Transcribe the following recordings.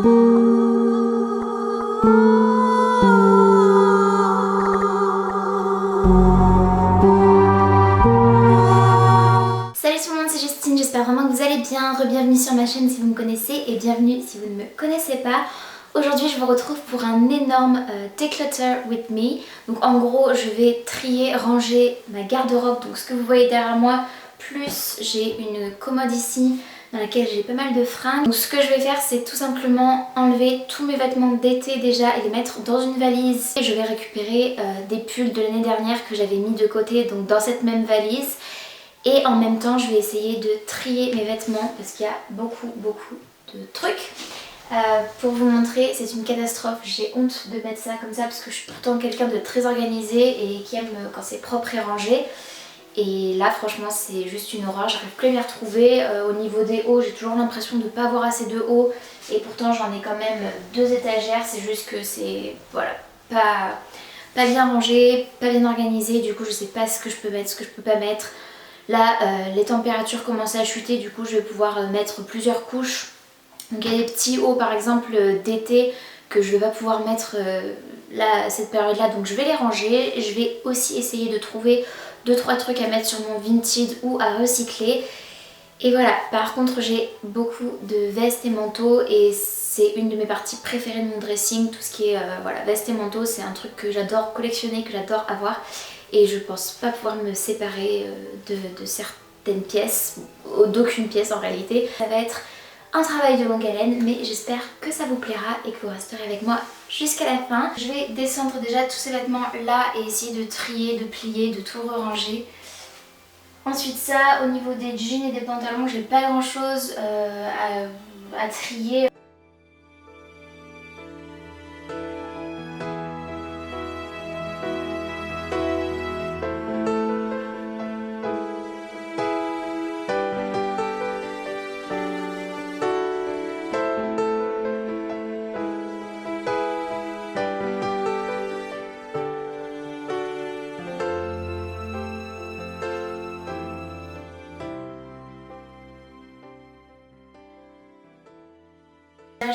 Salut tout le monde, c'est Justine, j'espère vraiment que vous allez bien. Re-bienvenue sur ma chaîne si vous me connaissez et bienvenue si vous ne me connaissez pas. Aujourd'hui je vous retrouve pour un énorme Declutter with me. Donc en gros je vais trier, ranger ma garde-robe, donc ce que vous voyez derrière moi, plus j'ai une commode ici dans laquelle j'ai pas mal de fringues. Donc ce que je vais faire c'est tout simplement enlever tous mes vêtements d'été déjà et les mettre dans une valise. Et je vais récupérer des pulls de l'année dernière que j'avais mis de côté donc dans cette même valise. Et en même temps je vais essayer de trier mes vêtements parce qu'il y a beaucoup de trucs. Pour vous montrer, c'est une catastrophe, j'ai honte de mettre ça comme ça parce que je suis pourtant quelqu'un de très organisé et qui aime quand c'est propre et rangé. Et là franchement c'est juste une horreur, j'arrive plus à m'y retrouver. Au niveau des hauts, j'ai toujours l'impression de ne pas avoir assez de hauts et pourtant j'en ai quand même 2 étagères, c'est juste que c'est voilà, pas bien rangé, pas bien organisé, du coup je sais pas ce que je peux mettre, ce que je peux pas mettre. Là les températures commencent à chuter, du coup je vais pouvoir mettre plusieurs couches. Donc il y a des petits hauts par exemple d'été que je vais pas pouvoir mettre là, cette période là, donc je vais les ranger. Je vais aussi essayer de trouver 2-3 trucs à mettre sur mon Vinted ou à recycler. Et voilà, par contre j'ai beaucoup de vestes et manteaux et c'est une de mes parties préférées de mon dressing. Tout ce qui est voilà, vestes et manteaux, c'est un truc que j'adore collectionner, que j'adore avoir. Et je pense pas pouvoir me séparer de certaines pièces, d'aucune pièce en réalité. Ça va être un travail de longue haleine, mais j'espère que ça vous plaira et que vous resterez avec moi jusqu'à la fin. Je vais descendre déjà tous ces vêtements là et essayer de trier, de plier, de tout ranger. Ensuite ça, au niveau des jeans et des pantalons, j'ai pas grand chose à trier.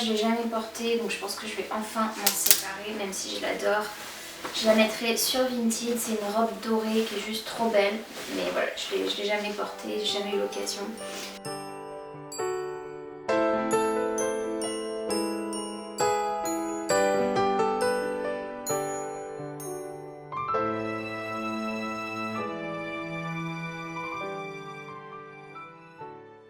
Je ne l'ai jamais portée, donc je pense que je vais enfin m'en séparer, même si je l'adore. Je la mettrai sur Vinted, c'est une robe dorée qui est juste trop belle. Mais voilà, je ne l'ai jamais portée, j'ai jamais eu l'occasion.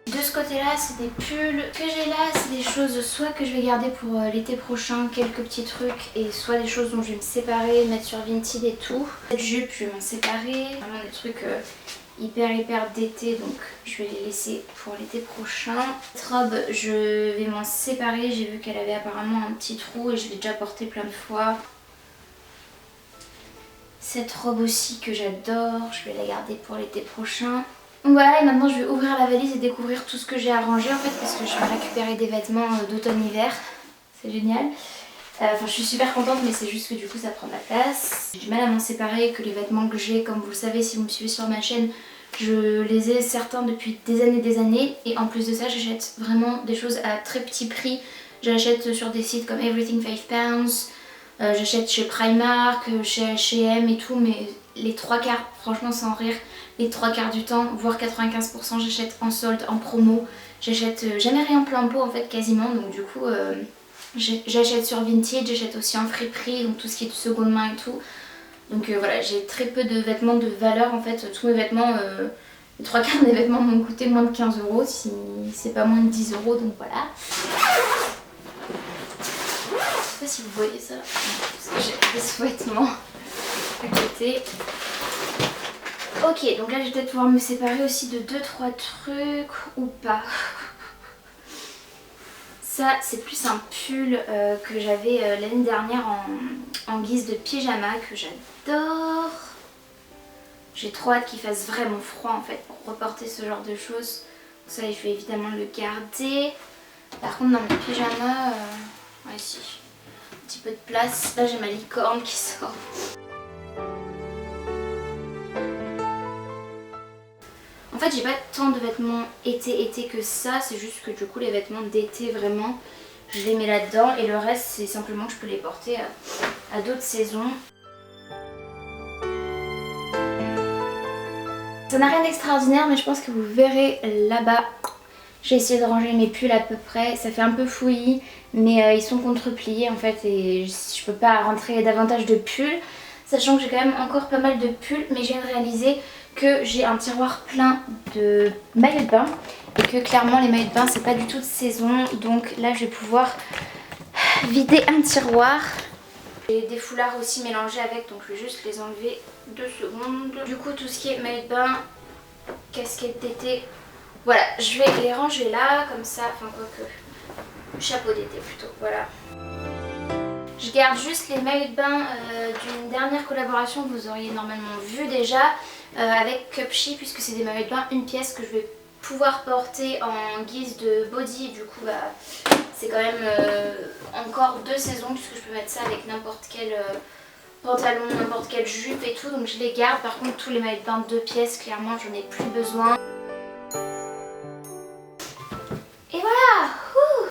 De ce côté-là, c'est des pulls. Ce que j'ai là, c'est des choses soit que je vais garder pour l'été prochain, quelques petits trucs, et soit des choses dont je vais me séparer, mettre sur Vinted et tout. Cette jupe, je vais m'en séparer. Vraiment des trucs hyper d'été, donc je vais les laisser pour l'été prochain. Cette robe, je vais m'en séparer. J'ai vu qu'elle avait apparemment un petit trou et je l'ai déjà portée plein de fois. Cette robe aussi que j'adore, je vais la garder pour l'été prochain. Donc voilà, et maintenant je vais ouvrir la valise et découvrir tout ce que j'ai à ranger en fait, parce que je vais récupérer des vêtements d'automne-hiver. C'est génial. Enfin je suis super contente, mais c'est juste que du coup ça prend de la place. J'ai du mal à m'en séparer, que les vêtements que j'ai, comme vous le savez si vous me suivez sur ma chaîne, je les ai certains depuis des années. Et en plus de ça, j'achète vraiment des choses à très petit prix. J'achète sur des sites comme Everything 5 Pounds. J'achète chez Primark, chez H&M et tout, mais les 3 quarts, franchement sans rire, les 3 quarts du temps, voire 95%, j'achète en solde, en promo. J'achète jamais rien plein pot en fait quasiment, donc du coup j'achète sur Vinted, j'achète aussi en friperie, donc tout ce qui est de seconde main et tout. Donc voilà, j'ai très peu de vêtements de valeur en fait, tous mes vêtements, les 3 quarts des vêtements m'ont coûté moins de 15 €, si c'est pas moins de 10 €, donc voilà. Je sais pas si vous voyez ça, parce que j'ai des sous-vêtements à côté. Ok, donc là je vais peut-être pouvoir me séparer aussi de 2-3 trucs ou pas. Ça c'est plus un pull que j'avais l'année dernière en guise de pyjama que j'adore. J'ai trop hâte qu'il fasse vraiment froid en fait pour reporter ce genre de choses. Ça je vais évidemment le garder. Par contre dans mes pyjamas, ouais si. Un petit peu de place. Là j'ai ma licorne qui sort. En fait j'ai pas tant de vêtements été que ça, c'est juste que du coup les vêtements d'été vraiment je les mets là-dedans et le reste c'est simplement que je peux les porter à d'autres saisons. Ça n'a rien d'extraordinaire mais je pense que vous verrez là-bas. J'ai essayé de ranger mes pulls à peu près, ça fait un peu fouillis mais ils sont contre-pliés en fait et je peux pas rentrer davantage de pulls. Sachant que j'ai quand même encore pas mal de pulls mais je viens de réaliser que j'ai un tiroir plein de maillots de bain et que clairement les maillots de bain c'est pas du tout de saison, donc là je vais pouvoir vider un tiroir. J'ai des foulards aussi mélangés avec, donc je vais juste les enlever 2 secondes. Du coup tout ce qui est maillot de bain, casquette d'été, voilà, je vais les ranger là comme ça, enfin quoique, chapeau d'été plutôt, voilà. Je garde juste les maillots de bain d'une dernière collaboration que vous auriez normalement vu déjà avec Cupshe, puisque c'est des maillots de bain une pièce que je vais pouvoir porter en guise de body. Du coup bah, c'est quand même encore 2 saisons puisque je peux mettre ça avec n'importe quel pantalon, n'importe quelle jupe et tout, donc je les garde. Par contre tous les maillots de bain 2 pièces, clairement j'en ai plus besoin. Et voilà.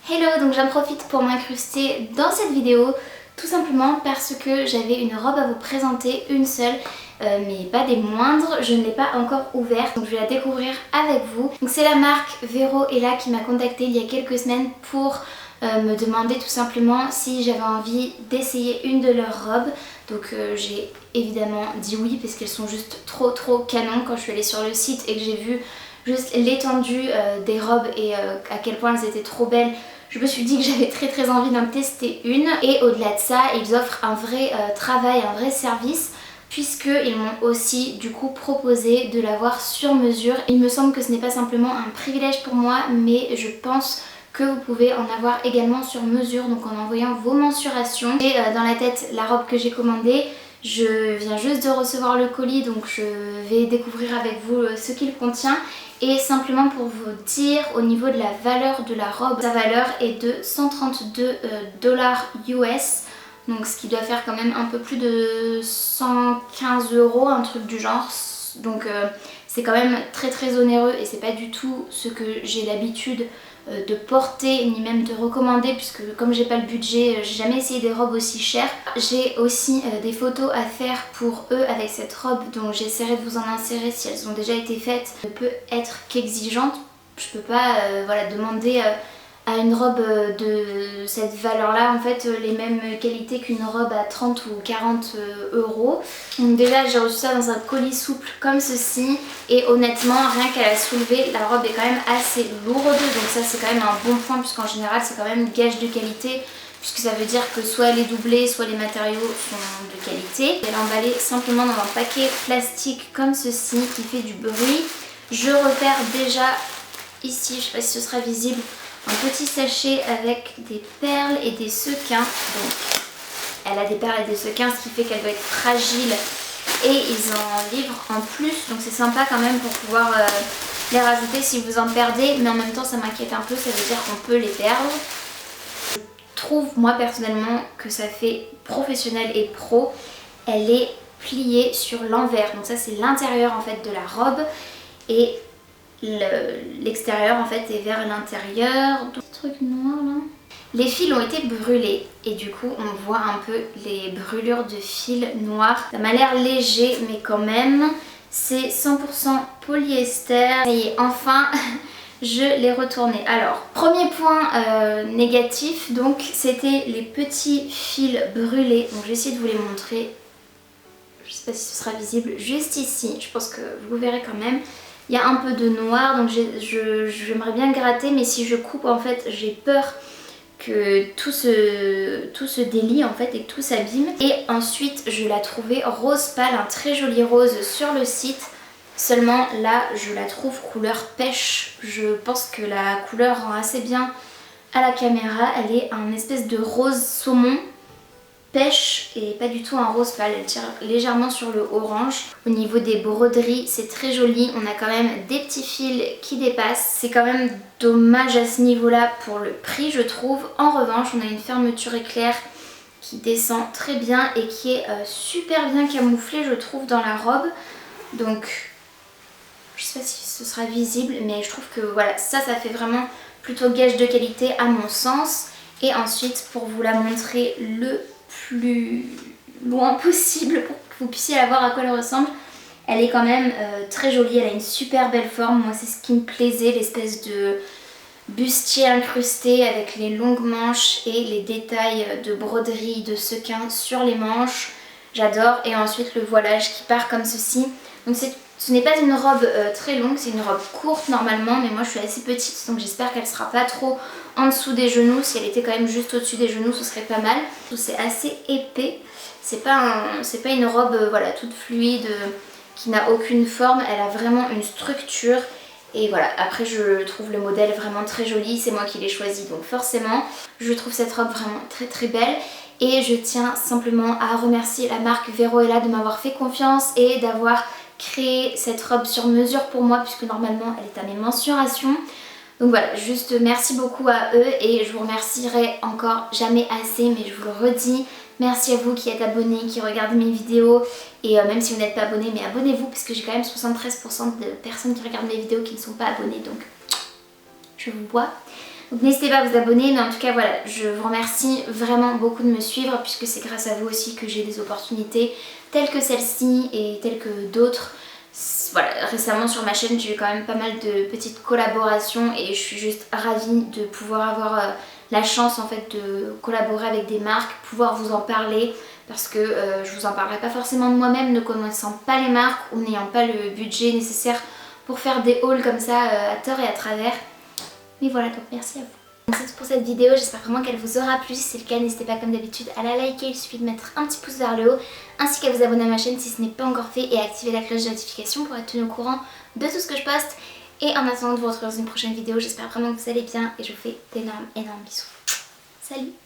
Hello, donc j'en profite pour m'incruster dans cette vidéo tout simplement parce que j'avais une robe à vous présenter, une seule, mais pas des moindres. Je ne l'ai pas encore ouverte, donc je vais la découvrir avec vous. Donc c'est la marque Vero Ella qui m'a contactée il y a quelques semaines pour me demander tout simplement si j'avais envie d'essayer une de leurs robes. Donc j'ai évidemment dit oui parce qu'elles sont juste trop canon. Quand je suis allée sur le site et que j'ai vu juste l'étendue des robes et à quel point elles étaient trop belles, je me suis dit que j'avais très envie d'en tester une. Et au-delà de ça, ils offrent un vrai travail, un vrai service, puisqu'ils m'ont aussi du coup proposé de l'avoir sur mesure. Il me semble que ce n'est pas simplement un privilège pour moi, mais je pense que vous pouvez en avoir également sur mesure, donc en envoyant vos mensurations. Et dans la tête, la robe que j'ai commandée, je viens juste de recevoir le colis, donc je vais découvrir avec vous ce qu'il contient. Et simplement pour vous dire au niveau de la valeur de la robe, sa valeur est de 132 $ US, donc ce qui doit faire quand même un peu plus de 115 €, un truc du genre. Donc c'est quand même très onéreux et c'est pas du tout ce que j'ai l'habitude de porter ni même de recommander, puisque comme j'ai pas le budget, j'ai jamais essayé des robes aussi chères. J'ai aussi des photos à faire pour eux avec cette robe, donc j'essaierai de vous en insérer si elles ont déjà été faites. Elle ne peut être qu'exigeante, je peux pas voilà, demander à une robe de cette valeur là en fait les mêmes qualités qu'une robe à 30 ou 40 €. Donc déjà j'ai reçu ça dans un colis souple comme ceci et honnêtement rien qu'à la soulever la robe est quand même assez lourde, donc ça c'est quand même un bon point puisqu'en général c'est quand même gage de qualité, puisque ça veut dire que soit elle est doublée, soit les matériaux sont de qualité. Elle est emballée simplement dans un paquet plastique comme ceci qui fait du bruit. Je repère déjà ici, je sais pas si ce sera visible, un petit sachet avec des perles et des sequins. Donc elle a des perles et des sequins, ce qui fait qu'elle doit être fragile et ils en livrent en plus, donc c'est sympa quand même pour pouvoir les rajouter si vous en perdez, mais en même temps ça m'inquiète un peu, ça veut dire qu'on peut les perdre. Je trouve moi personnellement que ça fait professionnel et pro. Elle est pliée sur l'envers, donc ça c'est l'intérieur en fait de la robe et l'extérieur en fait est vers l'intérieur. Petit truc noir là. Les fils ont été brûlés et du coup on voit un peu les brûlures de fils noirs. Ça m'a l'air léger mais quand même c'est 100% polyester. Et enfin je l'ai retourné. Alors premier point négatif, donc c'était les petits fils brûlés. Donc je vais essayer de vous les montrer. Je sais pas si ce sera visible juste ici, je pense que vous verrez quand même. Il y a un peu de noir, donc j'aimerais bien gratter, mais si je coupe en fait j'ai peur que tout se délie en fait et que tout s'abîme. Et ensuite je la trouvais rose pâle, un très joli rose sur le site. Seulement là je la trouve couleur pêche. Je pense que la couleur rend assez bien à la caméra. Elle est un espèce de rose saumon pêche et pas du tout un rose pâle, elle tire légèrement sur le orange. Au niveau des broderies c'est très joli, on a quand même des petits fils qui dépassent. C'est quand même dommage à ce niveau là pour le prix je trouve. En revanche on a une fermeture éclair qui descend très bien et qui est super bien camouflée je trouve dans la robe. Donc je sais pas si ce sera visible mais je trouve que voilà ça fait vraiment plutôt gage de qualité à mon sens. Et ensuite, pour vous la montrer le plus loin possible pour que vous puissiez la voir à quoi elle ressemble, elle est quand même très jolie, elle a une super belle forme. Moi c'est ce qui me plaisait, l'espèce de bustier incrusté avec les longues manches et les détails de broderie, de sequins sur les manches. J'adore. Et ensuite le voilage qui part comme ceci. Donc ce n'est pas une robe très longue, c'est une robe courte normalement, mais moi je suis assez petite donc j'espère qu'elle sera pas trop en dessous des genoux. Si elle était quand même juste au-dessus des genoux ce serait pas mal. C'est assez épais, c'est pas une robe voilà, toute fluide qui n'a aucune forme, elle a vraiment une structure. Et voilà, après je trouve le modèle vraiment très joli, c'est moi qui l'ai choisi donc forcément je trouve cette robe vraiment très très belle. Et je tiens simplement à remercier la marque Veroella de m'avoir fait confiance et d'avoir créé cette robe sur mesure pour moi puisque normalement elle est à mes mensurations. Donc voilà, juste merci beaucoup à eux et je vous remercierai encore jamais assez, mais je vous le redis. Merci à vous qui êtes abonnés, qui regardez mes vidéos et même si vous n'êtes pas abonnés, mais abonnez-vous parce que j'ai quand même 73% de personnes qui regardent mes vidéos qui ne sont pas abonnées, donc je vous vois. Donc n'hésitez pas à vous abonner, mais en tout cas voilà, je vous remercie vraiment beaucoup de me suivre puisque c'est grâce à vous aussi que j'ai des opportunités telles que celle-ci et telles que d'autres. Voilà, récemment sur ma chaîne j'ai eu quand même pas mal de petites collaborations et je suis juste ravie de pouvoir avoir la chance en fait de collaborer avec des marques, pouvoir vous en parler parce que je vous en parlerai pas forcément de moi-même ne connaissant pas les marques ou n'ayant pas le budget nécessaire pour faire des hauls comme ça à tort et à travers. Mais voilà, donc merci à vous. C'est tout pour cette vidéo, j'espère vraiment qu'elle vous aura plu. Si c'est le cas, n'hésitez pas comme d'habitude à la liker, il suffit de mettre un petit pouce vers le haut, ainsi qu'à vous abonner à ma chaîne si ce n'est pas encore fait et à activer la cloche de notification pour être tenu au courant de tout ce que je poste. Et en attendant de vous retrouver dans une prochaine vidéo, j'espère vraiment que vous allez bien et je vous fais d'énormes bisous. Salut!